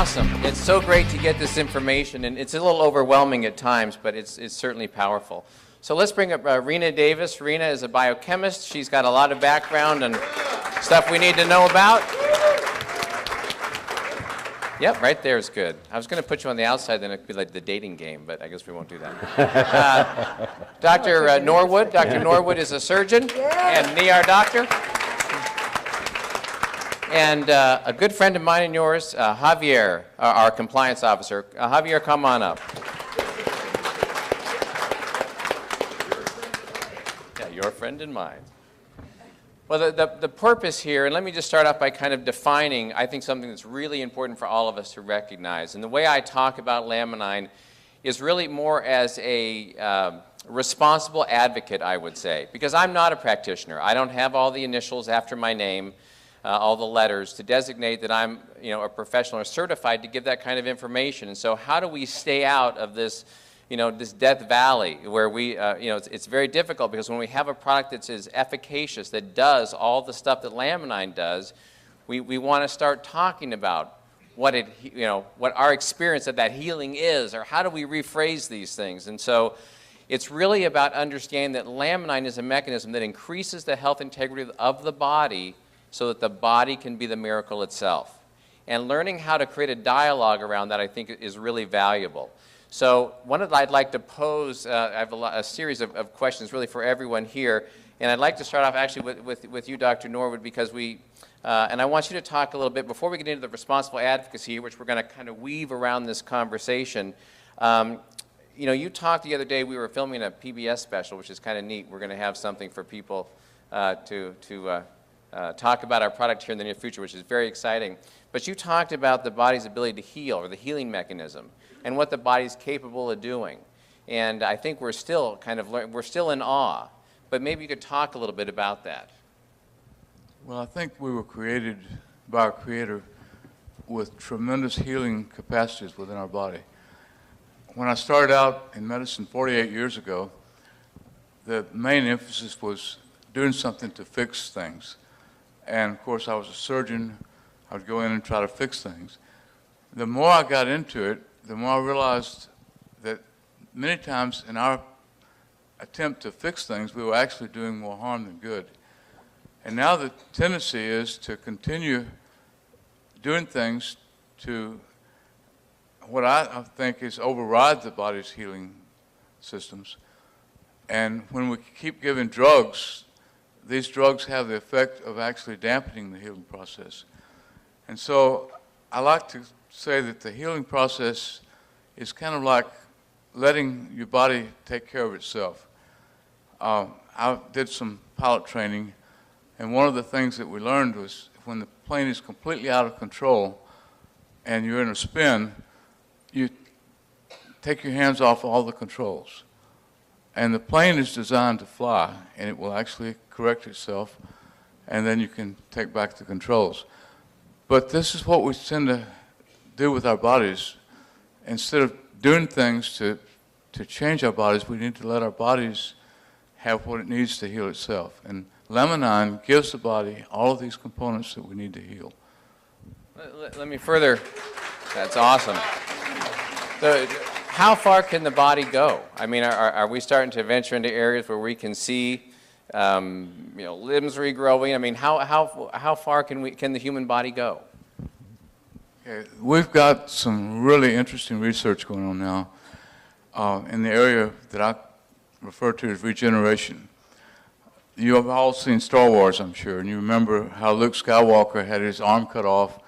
awesome. It's so great to get this information, and it's a little overwhelming at times, but it's certainly powerful. So let's bring up Rena Davis. Rena is a biochemist. She's got a lot of background and stuff we need to know about. Yep, right there is good. I was going to put you on the outside, then it'd be like the dating game, but I guess we won't do that. Dr. Norwood. Dr. Norwood is a surgeon and an ER doctor. And a good friend of mine and yours, Javier, our compliance officer. Javier, come on up. Yeah, your friend and mine. Well, the purpose here, and let me just start off by kind of defining, I think, something that's really important for all of us to recognize. And the way I talk about Laminine is really more as a responsible advocate, I would say, because I'm not a practitioner. I don't have all the initials after my name, all the letters to designate that I'm, a professional or certified to give that kind of information. And so how do we stay out of this, this death valley where we, it's very difficult, because when we have a product that's as efficacious, that does all the stuff that Laminine does, we want to start talking about what what our experience of that healing is, or how do we rephrase these things. And so it's really about understanding that Laminine is a mechanism that increases the health integrity of the body so that the body can be the miracle itself. And learning how to create a dialogue around that, I think, is really valuable. So one that I'd like to pose, I have a series of questions really for everyone here, and I'd like to start off actually with you, Dr. Norwood, because and I want you to talk a little bit, before we get into the responsible advocacy, which we're going to kind of weave around this conversation. You talked the other day, we were filming a PBS special, which is kind of neat. We're going to have something for people to talk about our product here in the near future, which is very exciting. But you talked about the body's ability to heal, or the healing mechanism, and what the body's capable of doing. And I think we're still we're still in awe. But maybe you could talk a little bit about that. Well, I think we were created by our Creator with tremendous healing capacities within our body. When I started out in medicine 48 years ago, the main emphasis was doing something to fix things. And of course, I was a surgeon. I would go in and try to fix things. The more I got into it, the more I realized that many times in our attempt to fix things, we were actually doing more harm than good. And now the tendency is to continue doing things to what I think is override the body's healing systems. And when we keep giving drugs, these drugs have the effect of actually dampening the healing process. And so I like to say that the healing process is kind of like letting your body take care of itself. I did some pilot training, and one of the things that we learned was when the plane is completely out of control and you're in a spin, you take your hands off all the controls. And the plane is designed to fly, and it will actually correct itself, and then you can take back the controls. But this is what we tend to do with our bodies. Instead of doing things to change our bodies, we need to let our bodies have what it needs to heal itself. And Laminine gives the body all of these components that we need to heal. Let me further. That's awesome. So, how far can the body go? I mean, are we starting to venture into areas where we can see, limbs regrowing? I mean, how far can the human body go? Okay, we've got some really interesting research going on now in the area that I refer to as regeneration. You have all seen Star Wars, I'm sure, and you remember how Luke Skywalker had his arm cut off,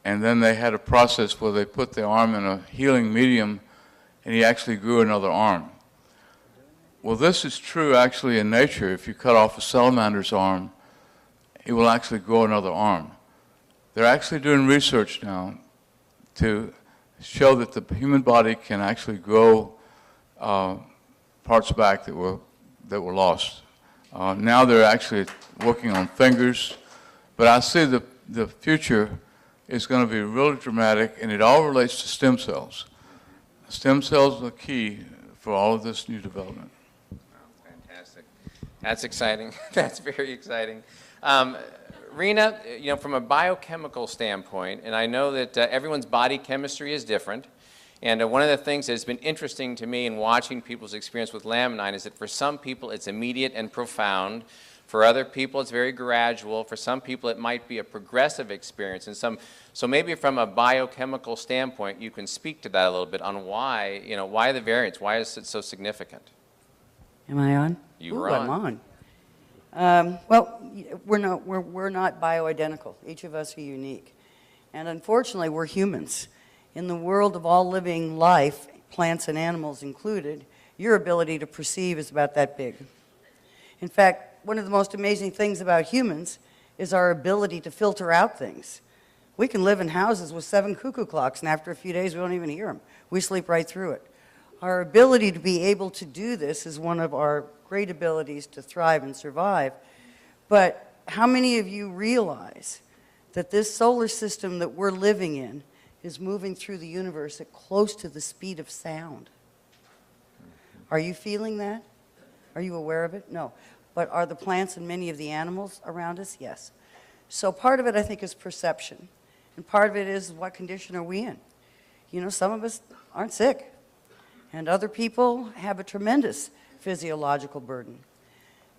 and then they had a process where they put the arm in a healing medium, and he actually grew another arm. Well, this is true actually in nature. If you cut off a salamander's arm, it will actually grow another arm. They're actually doing research now to show that the human body can actually grow parts back that were lost. Now they're actually working on fingers, but I see the future is going to be really dramatic, and it all relates to stem cells. Stem cells are key for all of this new development. Fantastic. That's exciting. That's very exciting. Rena, from a biochemical standpoint, and I know that everyone's body chemistry is different, and one of the things that's been interesting to me in watching people's experience with Laminine is that for some people it's immediate and profound. For other people it's very gradual. For some people it might be a progressive experience. So maybe from a biochemical standpoint you can speak to that a little bit on why the variance, why is it so significant? Am I on? You were on. I'm on. Well, we're not bioidentical. Each of us are unique. And unfortunately, we're humans. In the world of all living life, plants and animals included, your ability to perceive is about that big. In fact, one of the most amazing things about humans is our ability to filter out things. We can live in houses with 7 cuckoo clocks, and after a few days, we don't even hear them. We sleep right through it. Our ability to be able to do this is one of our great abilities to thrive and survive. But how many of you realize that this solar system that we're living in is moving through the universe at close to the speed of sound? Are you feeling that? Are you aware of it? No. But are the plants and many of the animals around us? Yes. So part of it, I think, is perception. And part of it is what condition are we in? Some of us aren't sick. And other people have a tremendous physiological burden.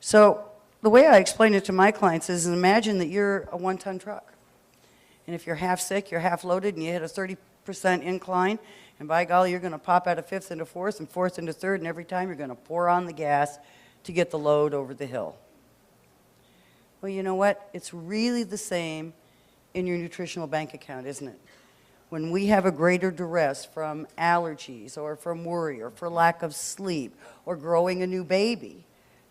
So the way I explain it to my clients is imagine that you're a 1-ton truck. And if you're half sick, you're half loaded, and you hit a 30% incline, and by golly, you're going to pop out of 5th into 4th and 4th into 3rd, and every time you're going to pour on the gas to get the load over the hill. Well, you know what? It's really the same in your nutritional bank account, isn't it? When we have a greater duress from allergies or from worry or for lack of sleep or growing a new baby,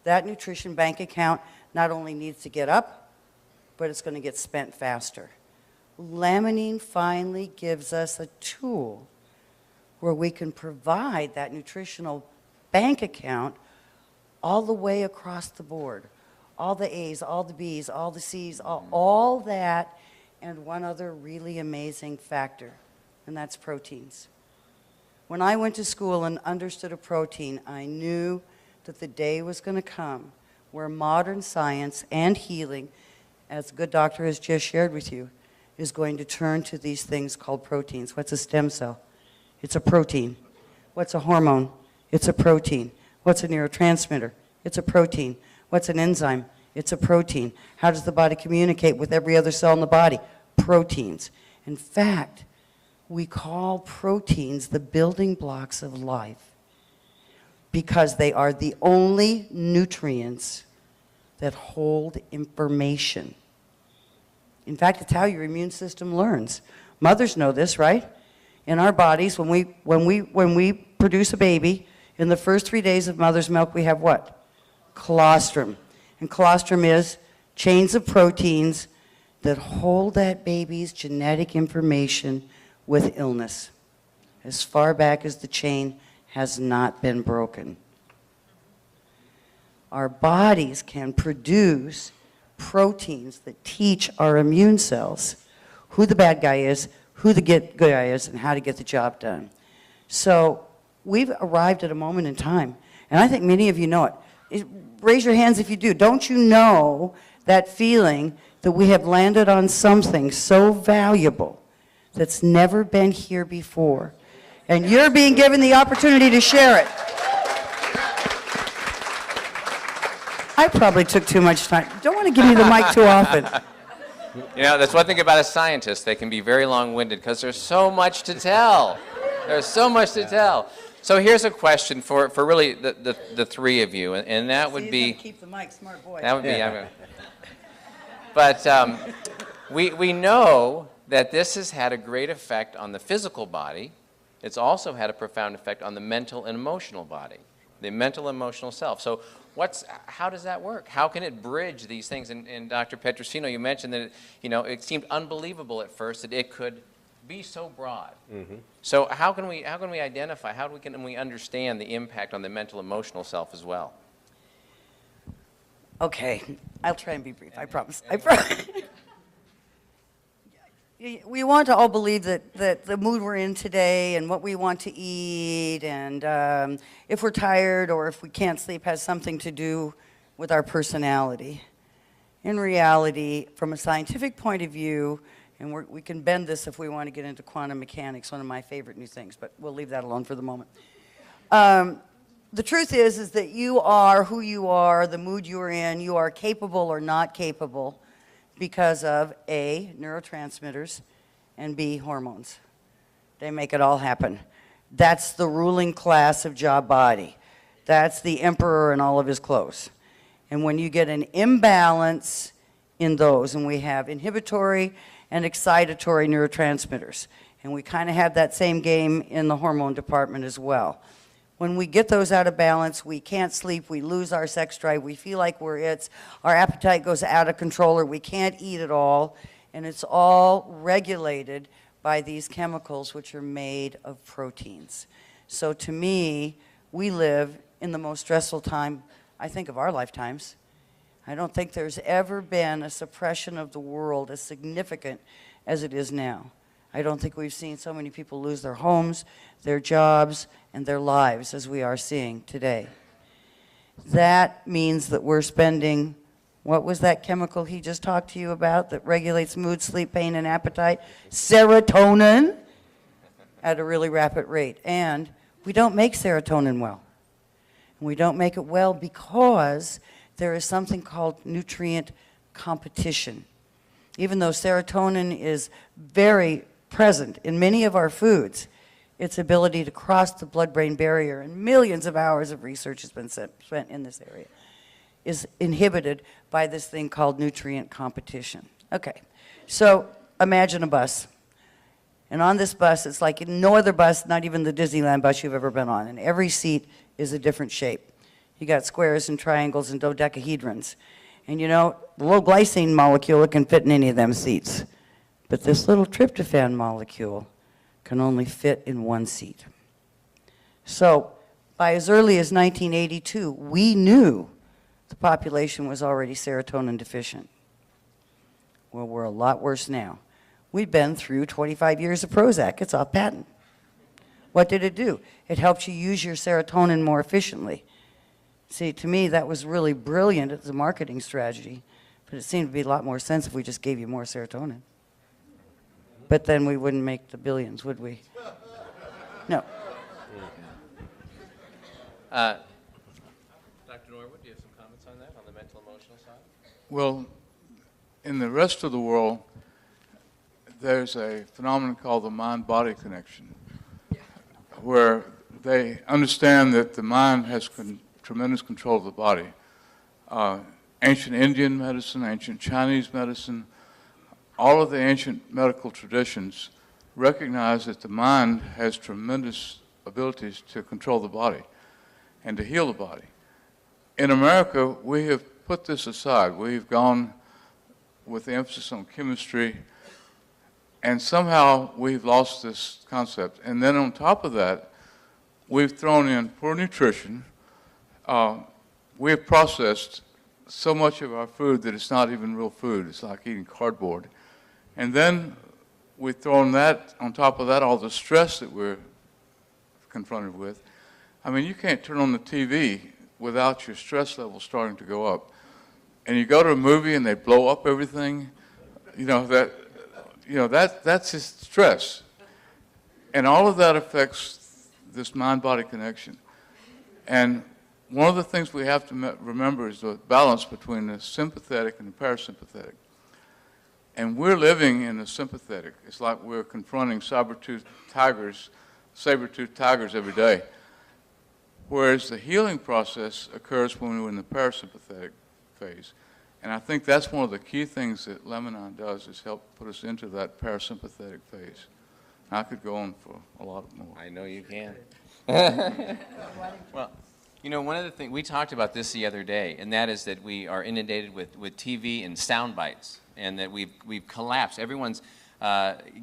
that nutrition bank account not only needs to get up, but it's going to get spent faster. Laminine finally gives us a tool where we can provide that nutritional bank account all the way across the board. All the A's, all the B's, all the C's, all that, and one other really amazing factor, and that's proteins. When I went to school and understood a protein, I knew that the day was going to come where modern science and healing, as a good doctor has just shared with you, is going to turn to these things called proteins. What's a stem cell? It's a protein. What's a hormone? It's a protein. What's a neurotransmitter? It's a protein. What's an enzyme? It's a protein. How does the body communicate with every other cell in the body? Proteins. In fact, we call proteins the building blocks of life because they are the only nutrients that hold information. In fact, it's how your immune system learns. Mothers know this, right? In our bodies, when we produce a baby, in the first 3 days of mother's milk, we have what? Colostrum. And colostrum is chains of proteins that hold that baby's genetic information with illness, as far back as the chain has not been broken. Our bodies can produce proteins that teach our immune cells who the bad guy is, who the good guy is, and how to get the job done. So we've arrived at a moment in time, and I think many of you know it. Raise your hands if you do. Don't you know that feeling that we have landed on something so valuable that's never been here before? And you're being given the opportunity to share it. I probably took too much time. Don't want to give me the mic too often. That's one thing about a scientist. They can be very long-winded because there's so much to tell. There's so much to tell. So here's a question for really the three of you, and that would be... Keep the mic, smart boy. That would be... But we know that this has had a great effect on the physical body. It's also had a profound effect on the mental and emotional body, the mental and emotional self. So how does that work? How can it bridge these things? And Dr. Petrosino, you mentioned that it seemed unbelievable at first that it could be so broad. Mm-hmm. So how can we identify? How can we understand the impact on the mental emotional self as well? Okay, I'll try and be brief. I promise. We want to all believe that the mood we're in today and what we want to eat and if we're tired or if we can't sleep has something to do with our personality. in reality, from a scientific point of view, and we can bend this if we want to get into quantum mechanics, one of my favorite new things, but we'll leave that alone for the moment. The truth is that you are who you are, the mood you're in, you are capable or not capable because of A, neurotransmitters, and B, hormones. They make it all happen. That's the ruling class of job body. That's the emperor in all of his clothes. And when you get an imbalance in those, and we have inhibitory and excitatory neurotransmitters, and we kind of have that same game in the hormone department as well. When we get those out of balance, we can't sleep, we lose our sex drive, we feel like we're our appetite goes out of control, or we can't eat at all, and it's all regulated by these chemicals which are made of proteins. So to me, we live in the most stressful time, I think, of our lifetimes. I don't think there's ever been a suppression of the world as significant as it is now. I don't think we've seen so many people lose their homes, their jobs, and their lives as we are seeing today. That means that we're spending, what was that chemical he just talked to you about that regulates mood, sleep, pain, and appetite? Serotonin, at a really rapid rate. And we don't make serotonin well. And we don't make it well because there is something called nutrient competition. Even though serotonin is very present in many of our foods, its ability to cross the blood-brain barrier, and millions of hours of research has been spent in this area, is inhibited by this thing called nutrient competition. Okay, so imagine a bus. And on this bus, it's like no other bus, not even the Disneyland bus you've ever been on, and every seat is a different shape. You got squares and triangles and dodecahedrons. And you know, the low glycine molecule can fit in any of them seats. But this little tryptophan molecule can only fit in one seat. So by as early as 1982, we knew the population was already serotonin deficient. Well, we're a lot worse now. We've been through 25 years of Prozac. It's off patent. What did it do? It helps you use your serotonin more efficiently. See, to me, that was really brilliant as a marketing strategy, but it seemed to be a lot more sense if we just gave you more serotonin. But then we wouldn't make the billions, would we? No. Dr. Norwood, do you have some comments on that, on the mental emotional side? Well, in the rest of the world, there's a phenomenon called the mind-body connection, where they understand that the mind has tremendous control of the body. Ancient Indian medicine, ancient Chinese medicine, all of the ancient medical traditions recognize that the mind has tremendous abilities to control the body and to heal the body. In America, we have put this aside. We've gone with the emphasis on chemistry, and somehow we've lost this concept. And then on top of that, we've thrown in poor nutrition. We have processed so much of our food that it's not even real food. It's like eating cardboard. And then we've thrown that, on top of that, all the stress that we're confronted with. I mean, you can't turn on the TV without your stress level starting to go up. And you go to a movie and they blow up everything, that's just stress. And all of that affects this mind-body connection. And one of the things we have to remember is the balance between the sympathetic and the parasympathetic. And we're living in the sympathetic. It's like we're confronting saber-toothed tigers every day. Whereas the healing process occurs when we're in the parasympathetic phase. And I think that's one of the key things that Laminine does, is help put us into that parasympathetic phase. I could go on for a lot more. I know you can. Well, you know, one of the things, we talked about this the other day, and that is that we are inundated with TV and sound bites, and that we've collapsed. Everyone's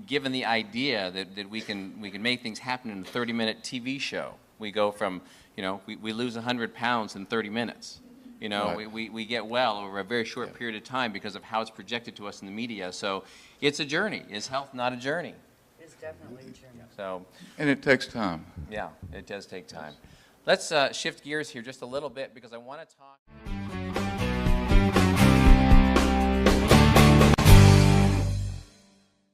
given the idea that we can make things happen in a 30-minute TV show. We go from, we lose 100 pounds in 30 minutes. Right. We get well over a very short period of time because of how it's projected to us in the media. So it's a journey. Is health not a journey? It's definitely a journey. So, And it takes time. yeah, it does take time. Let's shift gears here just a little bit because I want to talk.